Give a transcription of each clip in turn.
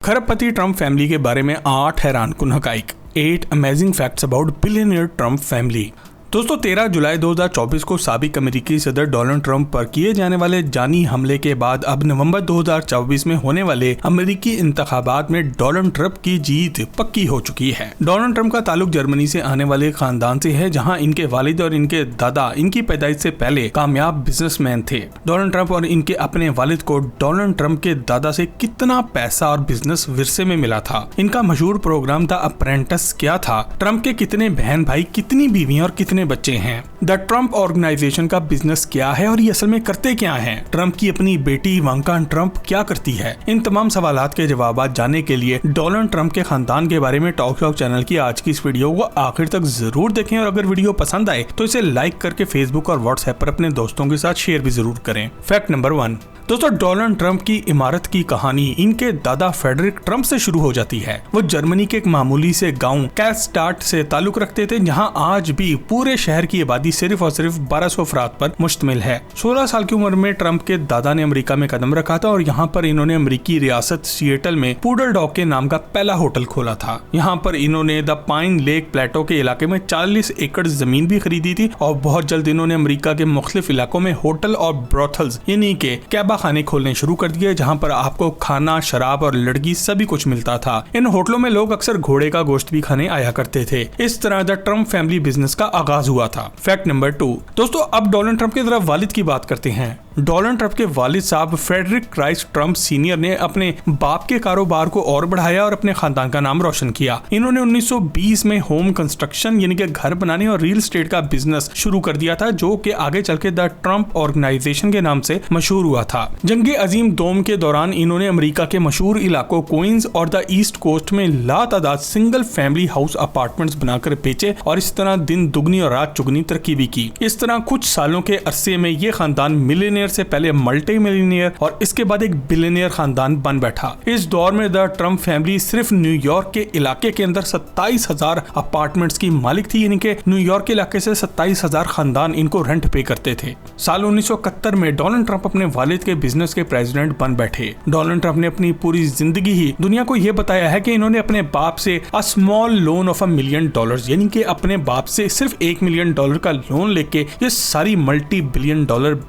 खरबपति Trump family के बारे में 8 हैरानकुन हकाइक, 8 amazing facts about billionaire Trump family. दोस्तों 13 जुलाई 2024 को साबिक अमेरिकी सदर डोनाल्ड ट्रंप पर किए जाने वाले जानी हमले के बाद अब नवंबर 2024 में होने वाले अमेरिकी इंतखाबात में डोनाल्ड ट्रंप की जीत पक्की हो चुकी है। डोनाल्ड ट्रंप का ताल्लुक जर्मनी से आने वाले खानदान से है, जहां इनके वालिद और इनके दादा इनकी पैदाइश से पहले कामयाब बिजनेसमैन थे। डोनाल्ड ट्रंप और इनके अपने वालिद को डोनाल्ड ट्रंप के दादा से कितना पैसा और बिजनेस विरसे में मिला था। इनका मशहूर प्रोग्राम द अप्रेंटिस क्या था, ट्रंप के कितने बहन भाई, कितनी बीवियां और कितने बच्चे हैं, द ट्रंप ऑर्गेनाइजेशन का बिजनेस क्या है और ये असल में करते क्या हैं, ट्रंप की अपनी बेटी इवांका ट्रंप क्या करती है। इन तमाम सवालात के जवाब जानने के लिए डोनाल्ड ट्रंप के खानदान के बारे में टॉक शॉक चैनल की आज की इस वीडियो को आखिर तक जरूर देखें और अगर वीडियो पसंद आए तो इसे लाइक करके फेसबुक और व्हाट्सएप पर अपने दोस्तों के साथ शेयर भी जरूर करें। फैक्ट नंबर 1, दोस्तों डोनाल्ड ट्रंप की इमारत की कहानी इनके दादा फ्रेडरिक ट्रंप से शुरू हो जाती है। वो जर्मनी के एक मामूली से गांव कैस्टार्ट से ताल्लुक रखते थे, जहां आज भी पूरे शहर की आबादी सिर्फ और सिर्फ 1200 अफराद पर मुश्तमिल है। 16 साल की उम्र में ट्रंप के दादा ने अमेरिका में कदम रखा था और यहाँ पर इन्होंने अमेरिकी रियासत सिएटल में पुडल डॉग के नाम का पहला होटल खोला था। यहाँ पर इन्होंने द पाइन लेक प्लेटो के इलाके में 40 एकड़ जमीन भी खरीदी थी और बहुत जल्द इन्होंने अमेरिका के मुख्तलिफ इलाकों में होटल और ब्रोथल्स यानी के कैबा खाने खोलने शुरू कर दिए, जहां पर आपको खाना, शराब और लड़की सभी कुछ मिलता था। इन होटलों में लोग अक्सर घोड़े का गोश्त भी खाने आया करते थे। इस तरह द ट्रंप फैमिली बिजनेस का आगाज हुआ था। फैक्ट नंबर 2, दोस्तों अब डोनाल्ड ट्रंप की तरफ वालिद की बात करते हैं। डोनाल्ड ट्रंप के वालिद साहब फ्रेडरिक क्राइस्ट ट्रंप सीनियर ने अपने बाप के कारोबार को और बढ़ाया और अपने खानदान का नाम रोशन किया। इन्होंने 1920 में होम कंस्ट्रक्शन यानी कि घर बनाने और रियल एस्टेट का बिजनेस शुरू कर दिया था, जो कि आगे चल के द ट्रंप ऑर्गेनाइजेशन के नाम से मशहूर हुआ था। जंगे अजीम दोम के दौरान इन्होंने अमेरिका के मशहूर इलाकों क्वींस और द ईस्ट कोस्ट में लातादाद सिंगल फैमिली हाउस अपार्टमेंट्स बनाकर बेचे और इस तरह दिन दुगनी और रात चुगनी तरक्की भी की। इस तरह कुछ सालों के अरसे में ये खानदान मिलियनियर से पहले मल्टी मिलियनियर और इसके बाद एक बिलियनियर खानदान बन बैठा। इस दौर में द ट्रंप फैमिली सिर्फ न्यूयॉर्क के इलाके के अंदर 27,000 अपार्टमेंट्स की मालिक थी, यानी कि न्यूयॉर्क के इलाके से 27,000 खानदान इनको रेंट पे करते थे। साल 1971 में डोनाल्ड ट्रंप अपने वालिद के बिजनेस के प्रेसिडेंट बन बैठे। डोनाल्ड ट्रंप ने अपनी पूरी जिंदगी ही दुनिया को यह बताया है कि इन्होंने अपने बाप से a small loan of $1 million यानी कि अपने बाप से सिर्फ $1 मिलियन का लोन लेके ये सारी मल्टी $1 बिलियन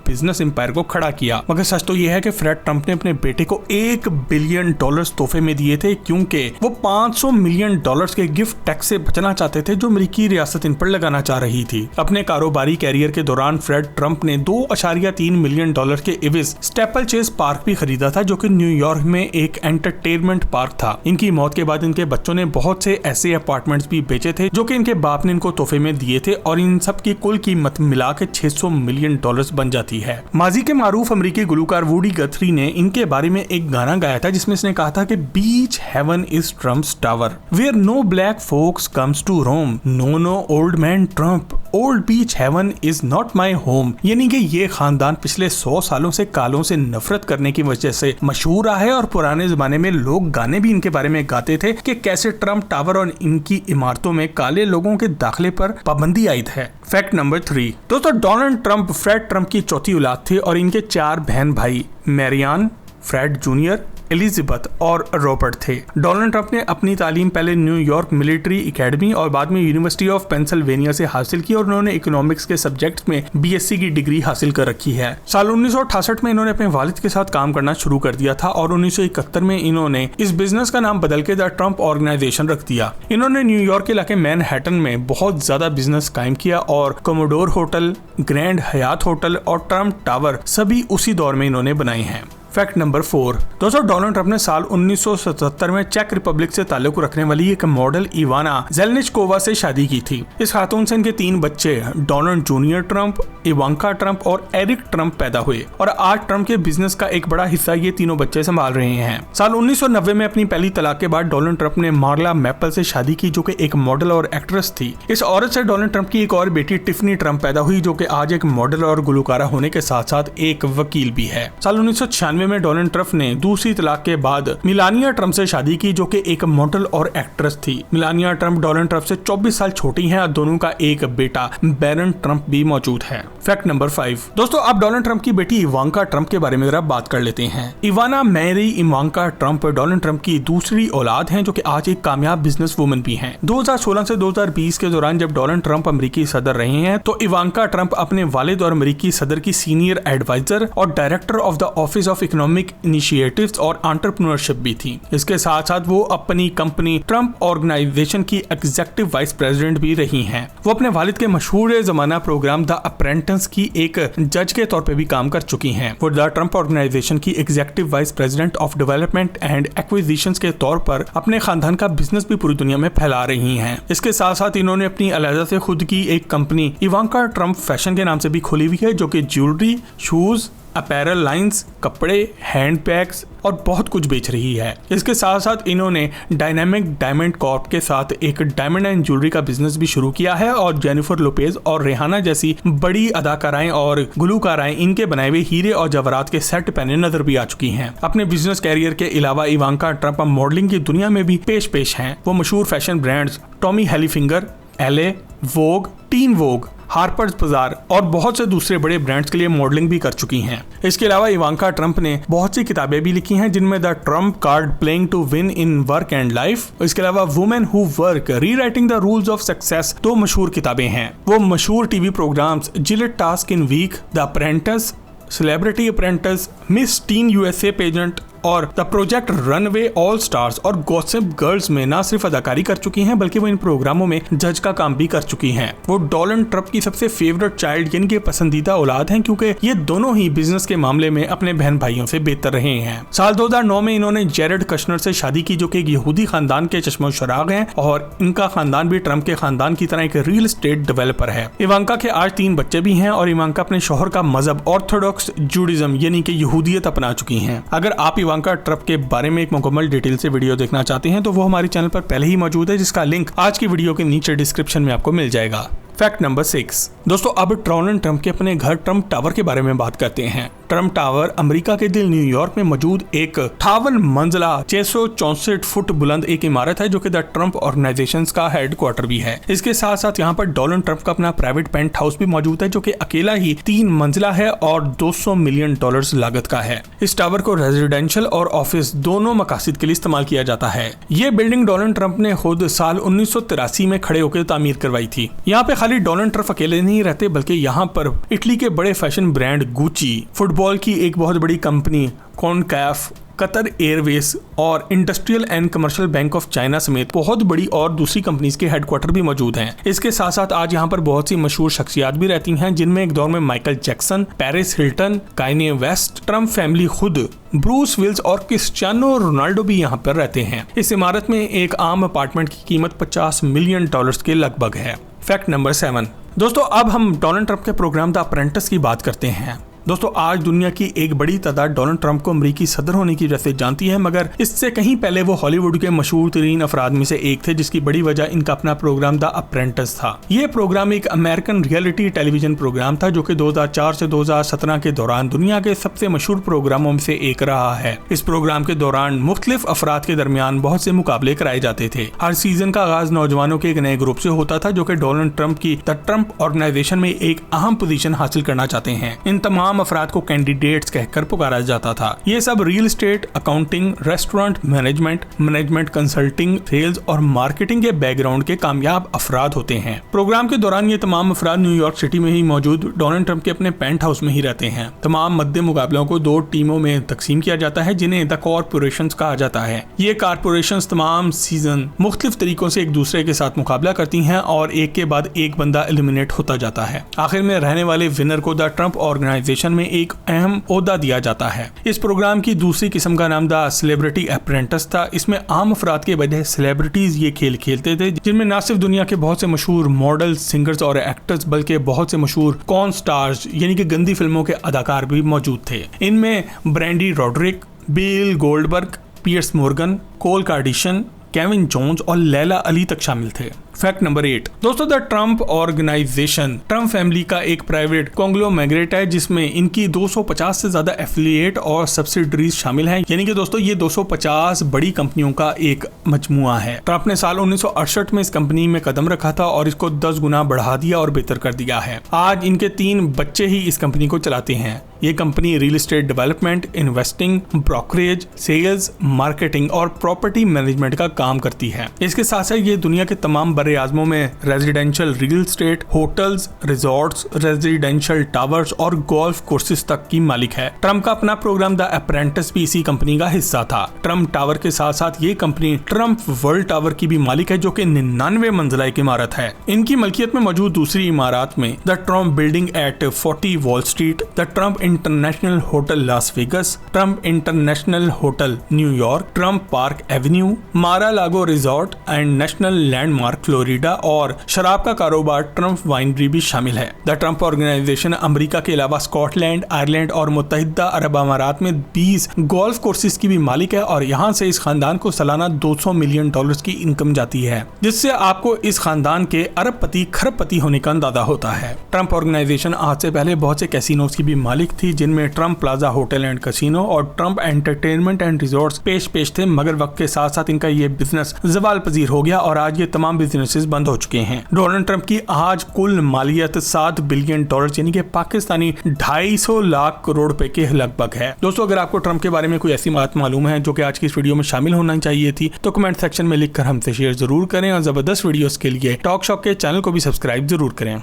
बिजनेस एम्पायर को खड़ा किया। मगर सच तो यह है कि फ्रेड ट्रंप ने अपने बेटे को $1 बिलियन तोहफे में दिए थे, क्योंकि वो $500 मिलियन के गिफ्ट टैक्स से बचना चाहते थे जो अमेरिकी रियासत इन पर लगाना चाह रही थी। अपने कारोबारी कैरियर के दौरान फ्रेड ट्रंप ने $2.3 मिलियन के इविज स्टेपल चेस पार्क भी खरीदा था, जो कि न्यूयॉर्क में एक एंटरटेनमेंट पार्क था। इनकी मौत के बाद इनके बच्चों ने बहुत से ऐसे अपार्टमेंट्स भी बेचे थे जो कि इनके बाप ने इनको तोहफे में दिए थे और इन सब की कुल कीमत मिला के $600 मिलियन बन जाती है। माजी के मारूफ अमेरिकी गुलकार वुडी गथरी ने इनके बारे में एक गाना गाया था जिसमें इसने कहा था कि Beach Haven is Trump's Tower, where no black folks comes to roam, no old man Trump, old Beach Haven is not my home. यानी कि ये खानदान पिछले 100 सालों से कालों से नफरत करने की वजह से मशहूर रहा है और पुराने जमाने में लोग गाने भी इनके बारे में गाते थे कि कैसे ट्रम्प टावर और इनकी इमारतों में काले लोगों के दाखिले पर पाबंदी आयद है। फैक्ट नंबर 3, दोस्तों डोनाल्ड ट्रंप फ्रेड ट्रंप की चौथी औलाद थे और इनके 4 बहन भाई मैरियान, फ्रेड जूनियर, एलिजाबेथ और रॉबर्ट थे। डोनाल्ड ट्रंप ने अपनी तालीम पहले न्यूयॉर्क मिलिट्री एकेडमी और बाद में यूनिवर्सिटी ऑफ पेंसिल्वेनिया से हासिल की और उन्होंने इकोनॉमिक्स के सब्जेक्ट्स में बीएससी की डिग्री हासिल कर रखी है। साल 1968 में इन्होंने अपने वालिद के साथ काम करना शुरू कर दिया था और 1971 में इन्होंने इस बिजनेस का नाम बदल के द ट्रंप ऑर्गेनाइजेशन रख दिया। इन्होंने न्यूयॉर्क के इलाके मैनहट्टन में बहुत ज्यादा बिजनेस कायम किया और commodore hotel, grand Hyatt hotel और ट्रंप टावर सभी उसी दौर में इन्होंने बनाए हैं। फैक्ट नंबर 4, दोस्तों डोनाल्ड ट्रंप ने साल 1977 में चेक रिपब्लिक से ताल्लुक रखने वाली एक मॉडल इवाना जेलनिचकोवा से शादी की थी। इस खातून से इनके 3 बच्चे Donald junior Trump, Ivanka Trump और एरिक ट्रंप पैदा हुए और आज ट्रंप के बिजनेस का एक बड़ा हिस्सा ये तीनों बच्चे संभाल रहे हैं। साल 1990 में अपनी पहली तलाक के बाद डोनाल्ड ट्रंप ने मार्ला मैपल से शादी की, जो कि एक मॉडल और एक्ट्रेस थी। इस औरत से डोनाल्ड ट्रंप की एक और बेटी टिफनी ट्रंप पैदा हुई, जो कि आज एक मॉडल और गुलकारा होने के साथ साथ एक वकील भी है। साल 1996 मामले में डोनाल्ड ट्रम्प ने दूसरी तलाक के बाद मिलानिया ट्रम्प से शादी की, जो कि एक मॉडल और एक्ट्रेस थी। मिलानिया ट्रम्प डोनाल्ड ट्रम्प से 24 साल छोटी हैं और दोनों का एक बेटा बैरन ट्रम्प भी मौजूद है। फैक्ट नंबर 5 दोस्तों, अब डोनाल्ड ट्रम्प की बेटी इवांका ट्रम्प के बारे में जरा बात कर लेते हैं। Ivana Mary Ivanka Trump Donald Trump की दूसरी औलाद हैं, जो कि आज एक कामयाब बिजनेस वुमन भी हैं। 2016 से 2020 के दौरान जब डोनाल्ड ट्रम्प अमेरिकी सदर रहे हैं, तो इवांका ट्रम्प अपने वालिद और अमेरिकी सदर की सीनियर एडवाइजर और director of the office of economic initiatives और एंटरप्रेन्योरशिप भी थी। इसके साथ साथ वो अपनी कंपनी ट्रम्प ऑर्गेनाइजेशन की एग्जीक्यूटिव वाइस प्रेसिडेंट भी रही हैं। वो अपने वालिद के मशहूर जमाना प्रोग्राम द अप्रेंटिस की एक जज के तौर पे भी काम कर चुकी हैं। वो द ट्रम्प ऑर्गेनाइजेशन की executive vice president of development and acquisitions के तौर पर अपने खानदान का बिजनेस भी पूरी दुनिया में फैला रही हैं। इसके साथ साथ इन्होंने अपनी अलहदा से खुद की एक कंपनी इवांका ट्रम्प फैशन के नाम से भी खोली हुई है, जो कि ज्वेलरी, शूज, अपैरल लाइंस, कपड़े, हैंड बैग्स और बहुत कुछ बेच रही है। इसके साथ साथ इन्होंने डायनामिक डायमंड कॉर्प के साथ एक डायमंड एंड ज्वेलरी का बिजनेस भी शुरू किया है और जेनिफर लोपेज और रेहाना जैसी बड़ी अदाकाराएं और गुलकाराएं इनके बनाए हुए हीरे और जवाहरात के सेट पहने नजर भी आ चुकी हैं। अपने बिजनेस कैरियर के अलावा इवांका ट्रम्प मॉडलिंग की दुनिया में भी पेश हैं। वो मशहूर फैशन ब्रांड्स टॉमी हिलफिगर, एले, वोग, टीन वोग, हार्पर्स बाजार और बहुत से दूसरे बड़े ब्रांड्स के लिए मॉडलिंग भी कर चुकी हैं। इसके अलावा इवांका ट्रम्प ने बहुत सी किताबें भी लिखी हैं, जिनमें the Trump card, playing to win in work and life. इसके अलावा women who work, rewriting the rules of success, 2 मशहूर किताबें हैं। वो मशहूर TV programmes Gillette task in week, the Apprentice, celebrity Apprentice, Miss Teen USA pageant और the Project Runway All Stars और Gossip Girls में न सिर्फ अदाकारी कर चुकी हैं, बल्कि वो इन प्रोग्रामों में जज का काम भी कर चुकी हैं। वो डोनाल्ड ट्रम्प की सबसे फेवरेट चाइल्ड यानी कि पसंदीदा औलाद हैं, क्योंकि ये दोनों ही बिजनेस के मामले में अपने बहन भाइयों से बेहतर रहे हैं। साल 2009 में इन्होंने जेरेड कश्नर से शादी की, जो कि एक यहूदी खानदान के चश्मो शराग हैं और इनका खानदान भी ट्रम्प के खानदान की तरह एक रियल एस्टेट डेवलपर है। इवांका के आज 3 बच्चे भी हैं और इवांका अपने शौहर का मजहब ऑर्थोडॉक्स जूडिज्म यानी कि यहूदियत अपना चुकी हैं। अगर आप इवांका ट्रम्प के बारे में एक मुकम्मल डिटेल से वीडियो देखना चाहते हैं, तो वो हमारे चैनल पर पहले ही मौजूद है, जिसका लिंक आज की वीडियो के नीचे डिस्क्रिप्शन में आपको मिल जाएगा। फैक्ट नंबर 6 दोस्तों, अब डोनाल्ड ट्रम्प के अपने घर ट्रम्प टावर के बारे में बात करते हैं। ट्रम्प टावर अमेरिका के दिल न्यूयॉर्क में मौजूद एक 58 मंजिला 664 फुट बुलंद एक इमारत है, जो कि द ट्रम्प ऑर्गेनाइजेशन का हेडक्वार्टर भी है। इसके साथ साथ यहाँ पर डोनाल्ड ट्रम्प का अपना प्राइवेट पेंट हाउस भी मौजूद है, जो कि अकेला ही 3 मंजिला है और $200 मिलियन लागत का है। इस टावर को रेजिडेंशियल और ऑफिस दोनों मकासद के लिए इस्तेमाल किया जाता है। ये बिल्डिंग डोनाल्ड ट्रम्प ने खुद साल 1983 में खड़े होकर तामीर करवाई थी। यहाँ पे खाली डोनाल्ड ट्रम्प अकेले नहीं रहते, बल्कि यहाँ पर इटली के बड़े फैशन ब्रांड गुची, फुटबॉल की एक बहुत बड़ी कंपनी कॉनकैफ, कतर एयरवेज और industrial and commercial bank of China समेत बहुत बड़ी और दूसरी कंपनीज के हेडक्वार्टर भी मौजूद हैं। इसके साथ साथ आज यहाँ पर बहुत सी मशहूर शख्सियात भी रहती हैं, जिनमें एक दौर में Michael Jackson, Paris Hilton, Kanye West, Trump family खुद, ब्रूस विल्स और क्रिस्टियानो रोनाल्डो भी यहाँ पर रहते हैं। इस इमारत में एक आम अपार्टमेंट की कीमत $50 मिलियन के लगभग है। फैक्ट नंबर 7 दोस्तों, अब हम डोनाल्ड ट्रम्प के प्रोग्राम द अप्रेंटिस की बात करते हैं। दोस्तों, आज दुनिया की एक बड़ी तादाद डोनाल्ड ट्रम्प को अमेरिकी सदर होने की वजह से जानती है, मगर इससे कहीं पहले वो हॉलीवुड के मशहूर तरीन अफराद में से एक थे, जिसकी बड़ी वजह इनका अपना प्रोग्राम द अप्रेंटिस था। ये प्रोग्राम एक अमेरिकन रियलिटी टेलीविजन प्रोग्राम था, जो कि 2004 से 2017 के दौरान दुनिया के सबसे मशहूर प्रोग्रामों में से एक रहा है। इस प्रोग्राम के दौरान मुख्तलिफ अफराद के दरमियान बहुत से मुकाबले कराए जाते थे। हर सीजन का आगाज नौजवानों के एक नए ग्रुप से होता था, जो कि डोनाल्ड ट्रम्प की द ट्रम्प ऑर्गेनाइजेशन में एक अहम पोजीशन हासिल करना चाहते हैं। इन तमाम अफराद को कैंडिडेट्स कहकर पुकारा जाता था। ये सब real estate, accounting, restaurant management consulting, sales और मार्केटिंग के बैकग्राउंड के कामयाब अफराद होते हैं। प्रोग्राम के दौरान ये तमाम अफराद न्यूयॉर्क सिटी में ही मौजूद डोनाल्ड ट्रम्प के अपने पेंट हाउस में ही रहते हैं। तमाम मध्य मुकाबलों को 2 टीमों में तकसीम किया जाता है, जिन्हें द कॉर्पोरेशंस कहा जाता है। ये कॉर्पोरेशंस तमाम सीजन मुख्तलिफ तरीकों से एक दूसरे के साथ मुकाबला करती हैं और एक के बाद एक बंदा एलिमिनेट होता जाता है। आखिर में रहने वाले विनर को द ट्रम्प ऑर्गेनाइजेशन में एक अहम ओहदा दिया जाता है। इस प्रोग्राम की दूसरी किस्म का नाम द सेलिब्रिटी अप्रेंटिस था। इसमें आम अफराद के बजाय सेलिब्रिटीज ये खेल खेलते थे, जिनमें न सिर्फ दुनिया के बहुत से मशहूर मॉडल्स, सिंगर्स और एक्टर्स, बल्कि बहुत से मशहूर कॉर्न स्टार्स यानी कि गंदी फिल्मों के अदाकार भी मौजूद थे। इनमें Brandy Roderick, Bill Goldberg, Piers Morgan, Cole Kardashian, Kevin Jones और लैला अली तक शामिल थे। फैक्ट नंबर 8 दोस्तों, the Trump organization Trump family का एक प्राइवेट कॉन्ग्लोमेरेट है जिसमें इनकी 250 से ज्यादा एफिलिएट और सब्सिडरीज शामिल हैं। यानी कि दोस्तों ये 250 बड़ी कंपनियों का एक मजमुआ है। ट्रम्प ने साल 1968 में इस कंपनी में कदम रखा था और इसको 10 गुना बढ़ा दिया और बेहतर कर दिया है। आज इनके 3 बच्चे ही इस कंपनी को चलाते हैं। ये company real estate development, investing, brokerage, sales, marketing और प्रॉपर्टी मैनेजमेंट का काम करती है। इसके साथ साथ ये दुनिया के तमाम बड़े आजमों में residential real estate, hotels, resorts, residential towers और गोल्फ कोर्सेज तक की मालिक है। ट्रम्प का अपना प्रोग्राम द अप्रेंटिस भी इसी कंपनी का हिस्सा था। ट्रम्प टावर के साथ साथ ये कंपनी ट्रम्प वर्ल्ड टावर की भी मालिक है जो कि 99 मंजिला की इमारत है। इनकी मलकियत में मौजूद दूसरी इमारत में the Trump building at 40 wall street, the Trump international hotel Las Vegas, Trump international hotel New York, Trump park Avenue, मारा लागो resort and national landmark Florida और शराब का कारोबार ट्रम्प वाइनरी भी शामिल है। द ट्रम्प ऑर्गेनाइजेशन अमेरिका के अलावा स्कॉटलैंड, आयरलैंड और मुत्तहिदा अरब अमारात में 20 गोल्फ कोर्सेज की भी मालिक है और यहाँ से इस खानदान को सालाना $200 मिलियन की इनकम जाती है, जिससे आपको इस खानदान के अरबपति खरबपति होने का अंदाजा होता है। ट्रम्प ऑर्गेनाइजेशन आज से पहले बहुत से कैसीनोज की भी मालिक थी जिनमें Trump plaza hotel and casino और ट्रम्प एंटरटेनमेंट एंड रिजॉर्ट्स पेश थे, मगर वक्त के साथ साथ इनका ये बिजनेस जवाल पजीर हो गया और आज ये तमाम बिजनेसेस बंद हो चुके हैं। डोनाल्ड ट्रम्प की आज कुल मालियत $7 बिलियन यानी कि पाकिस्तानी 250 लाख करोड़ रुपए के लगभग है। दोस्तों, अगर आपको ट्रम्प के बारे में कोई ऐसी बात मालूम है जो कि आज की इस वीडियो में शामिल होना चाहिए थी तो कमेंट सेक्शन में लिखकर हमसे शेयर जरूर करें और जबरदस्त वीडियोस के लिए टॉक शॉप के चैनल को भी सब्सक्राइब जरूर करें।